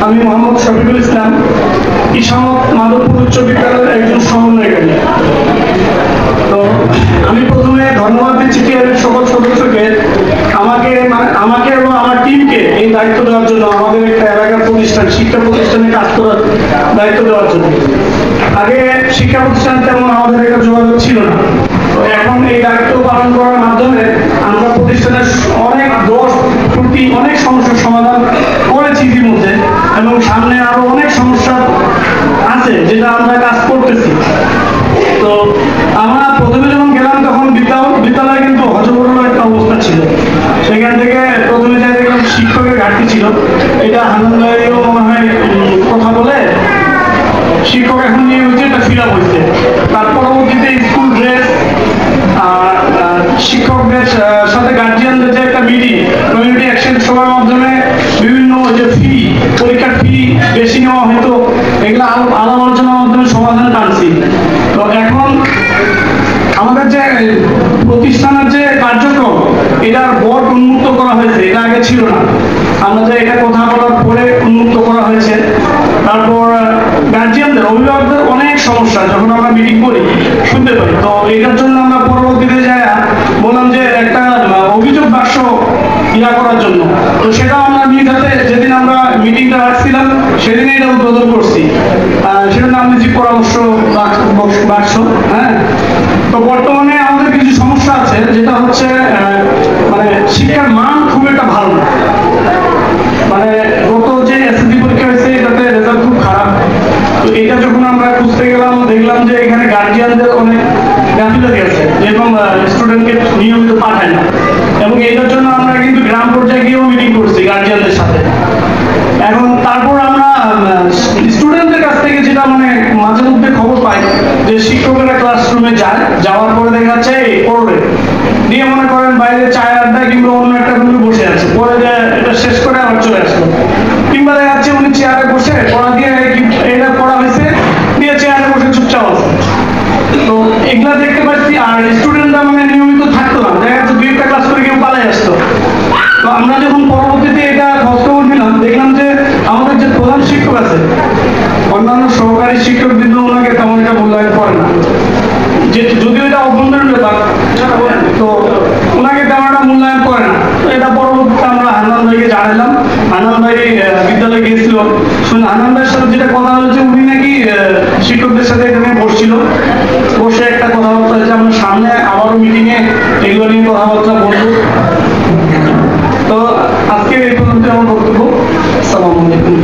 আমি মোহাম্মদ শফিকুল ইসলাম, ইসামত মাধবপুর উচ্চ বিদ্যালয়ের একজন সমন্বয়কারী। তো আমি প্রথমে ধন্যবাদ দিচ্ছি টিআরবির সকল সদস্যকে আমাকে এবং আমার টিমকে এই দায়িত্ব দেওয়ার জন্য, আমাদের একটা এলাকার প্রতিষ্ঠান, শিক্ষা প্রতিষ্ঠানে কাজ করার দায়িত্ব দেওয়ার জন্য। আগে শিক্ষা প্রতিষ্ঠান তেমন আমাদের একটা যোগাযোগ ছিল না, তো এখন এই দায়িত্ব পালন করার মাধ্যমে আমরা প্রতিষ্ঠানের অনেক দোষ ত্রুটি, অনেক সমস্যার সমাধান করেছি ইতিমধ্যে, এবং সামনে আরো অনেক সমস্যা আছে যেটা আমরা কাজ করতেছি। তো আমরা প্রথমে যখন গেলাম তখন বিদ্যালয়ে কিন্তু হজবরল একটা অবস্থা ছিল। সেখান থেকে প্রথমে যাই দেখলাম শিক্ষকের ঘাটতি ছিল। এটা হানানবাড়িও মনে হয় কথা বলে শিক্ষক এখন নিয়ে হচ্ছে এটা ফিল আপ হয়েছে। তার পরবর্তীতে স্কুল ড্রেস, শিক্ষকদের সাথে গার্জিয়ানদের যে একটা মিটিং, কমিউনিটি অ্যাকশন সভার মাধ্যমে বিভিন্ন যে ফি, পরীক্ষার ফি বেশি নেওয়া হতো, এগুলো আলাপ আলোচনার মাধ্যমে সমাধান টানছি। তো এখন আমাদের যে প্রতিষ্ঠানের যে কার্যক্রম, এটার বোর্ড উন্মুক্ত করা হয়েছে, এটা আগে ছিল না। আমরা যে এটা কথা বলার পরে উন্মুক্ত করা হয়েছে। তারপর গার্জিয়ানদের, অভিভাবকদের অনেক সমস্যা যখন আমরা মিটিং করি শুনতে পাই। তো এটার জন্য আমরা পরবর্তীতে যাই বললাম যে একটা অভিযোগ বাক্স ইয়া করার জন্য। তো সেটাও আমরা নিজ হাতে যেদিন আমরা মিটিংটা রাখছিলাম সেদিনে এটা উদ্বোধন করছি। সেটার নাম দিচ্ছি পরামর্শ বাক্স। হ্যাঁ, তো বর্তমানে আমাদের কিছু সমস্যা আছে, যেটা হচ্ছে মানে শিক্ষার মান খুব একটা ভালো না। মানে গত যে এসএসসি পরীক্ষা হয়েছে এটাতে রেজাল্ট খুব খারাপ। তো এটা যখন আমরা খুঁজতে গেলাম দেখলাম যে এখানে গার্জিয়ানদের অনেক গাফিলতি আছে, যেরকম স্টুডেন্টকে নিয়মিত পাঠায় না। এবং এটার জন্য আমরা কিন্তু গ্রাম পর্যায়ে গিয়েও মিটিং করছি গার্জিয়ানদের সাথে। এখন তারপর আমরা স্টুডেন্টদের কাছ থেকে যেটা মানে মাঝে মধ্যে খবর পাই যে শিক্ষকেরা ক্লাসরুমে যায়, যাওয়ার পরে দেখা যাচ্ছে পড়বে দিয়ে মনে করেন বাইরে চায়ের আড্ডায় কিংবা অন্য একটা রুমে বসে আছে, পরে এটা শেষ করে আবার চলে আসলো। কিংবা দেখা যাচ্ছে উনি চেয়ারে বসে পড়া দিয়ে এটা পড়া হয়েছে দিয়ে চেয়ারে বসে চুপচাপ আছে। তো এগুলা দেখতে পাচ্ছি। আর স্টুডেন্টরা মানে নিয়মিত থাকতো না, দেখা যাচ্ছে দুই একটা ক্লাস করে কেউ পালাই আসতো। তো আমরা যখন পরবর্তীতে এটা খোঁজ খবর নিলাম, দেখলাম যে আমাদের যে প্রধান শিক্ষক আছে, অন্যান্য সহকারী শিক্ষক কিন্তু ওনাকে তেমন একটা মূল্যায়ন করে না, যে যদিও এটা অভ্যন্তরীণ ব্যাপার, তো ওনাকে তেমন একটা মূল্যায়ন করে না। তো এটা পরবর্তীতে আমরা হান্নান ভাইকে জানালাম। হান্নান ভাই বিদ্যালয়ে গিয়েছিল, হান্নান ভাইয়ের সাথে যেটা কথা হয়েছে, উনি নাকি শিক্ষকদের সাথে এখানে বসছিল, বসে একটা কথাবার্তা হয়েছে। আমরা সামনে আবারও মিটিং এ এগুলো নিয়ে কথাবার্তা বলবো। তো আজকে এই পর্যন্ত আমার বক্তব্য। আসসালামু আলাইকুম।